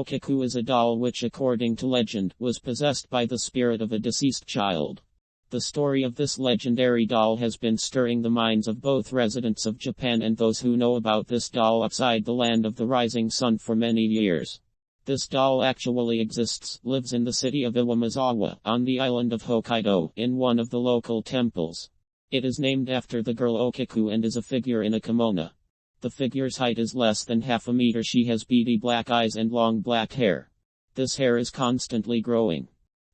Okiku is a doll which, according to legend, was possessed by the spirit of a deceased child. The story of this legendary doll has been stirring the minds of both residents of Japan and those who know about this doll outside the land of the rising sun for many years. This doll actually exists, lives in the city of Iwamizawa, on the island of Hokkaido, in one of the local temples. It is named after the girl Okiku and is a figure in a kimono. The figure's height is less than half a meter. She has beady black eyes and long black hair. This hair is constantly growing.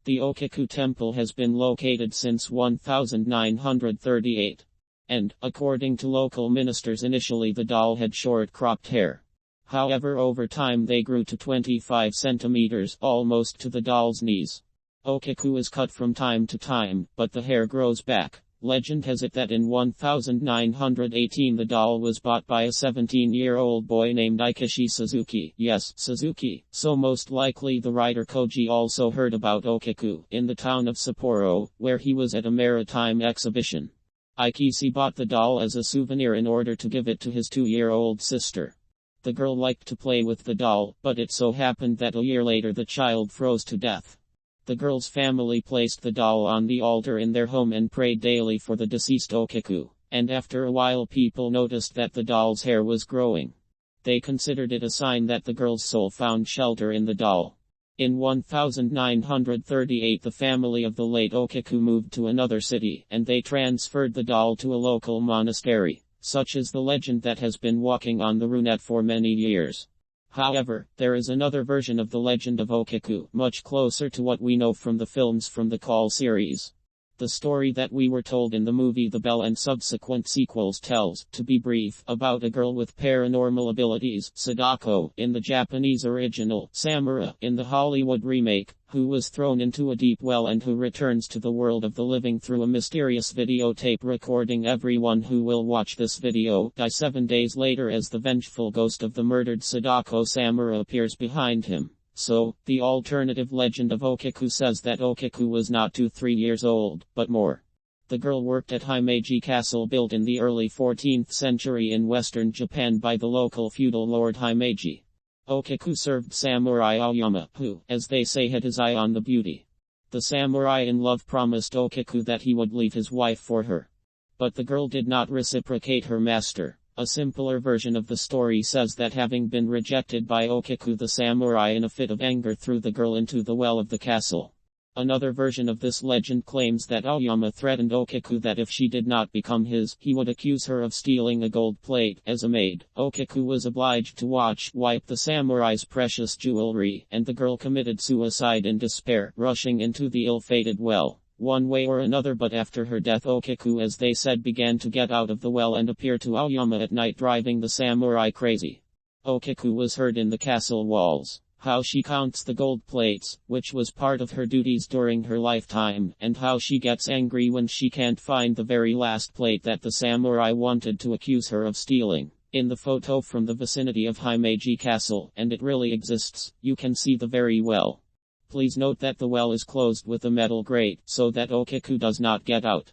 The Okiku temple has been located since 1938. And, according to local ministers, initially the doll had short cropped hair. However, over time they grew to 25 centimeters, almost to the doll's knees. Okiku is cut from time to time, but the hair grows back. Legend has it that in 1918 the doll was bought by a 17-year-old boy named Eikishi Suzuki. Yes, Suzuki. So most likely the writer Koji also heard about Okiku in the town of Sapporo, where he was at a maritime exhibition. Eikishi bought the doll as a souvenir in order to give it to his 2-year-old sister. The girl liked to play with the doll, but it so happened that a year later the child froze to death. The girl's family placed the doll on the altar in their home and prayed daily for the deceased Okiku, and after a while people noticed that the doll's hair was growing. They considered it a sign that the girl's soul found shelter in the doll. In 1938 the family of the late Okiku moved to another city, and they transferred the doll to a local monastery. Such is the legend that has been walking on the Runet for many years. However, there is another version of the legend of Okiku, much closer to what we know from the films from the Call series. The story that we were told in the movie The Bell and subsequent sequels tells, to be brief, about a girl with paranormal abilities, Sadako, in the Japanese original, Samura, in the Hollywood remake, who was thrown into a deep well and who returns to the world of the living through a mysterious videotape recording. Everyone who will watch this video die 7 days later as the vengeful ghost of the murdered Sadako Samura appears behind him. So, the alternative legend of Okiku says that Okiku was not 2-3 years old, but more. The girl worked at Himeji Castle, built in the early 14th century in western Japan by the local feudal lord Himeji. Okiku served samurai Aoyama, who, as they say, had his eye on the beauty. The samurai in love promised Okiku that he would leave his wife for her. But the girl did not reciprocate her master. A simpler version of the story says that having been rejected by Okiku, the samurai in a fit of anger threw the girl into the well of the castle. Another version of this legend claims that Aoyama threatened Okiku that if she did not become his, he would accuse her of stealing a gold plate. As a maid, Okiku was obliged to wipe the samurai's precious jewelry, and the girl committed suicide in despair, rushing into the ill-fated well. One way or another, but after her death Okiku, as they said, began to get out of the well and appear to Aoyama at night, driving the samurai crazy. Okiku was heard in the castle walls. How she counts the gold plates, which was part of her duties during her lifetime, and how she gets angry when she can't find the very last plate that the samurai wanted to accuse her of stealing. In the photo from the vicinity of Himeji Castle, and it really exists, you can see the very well. Please note that the well is closed with a metal grate, so that Okiku does not get out.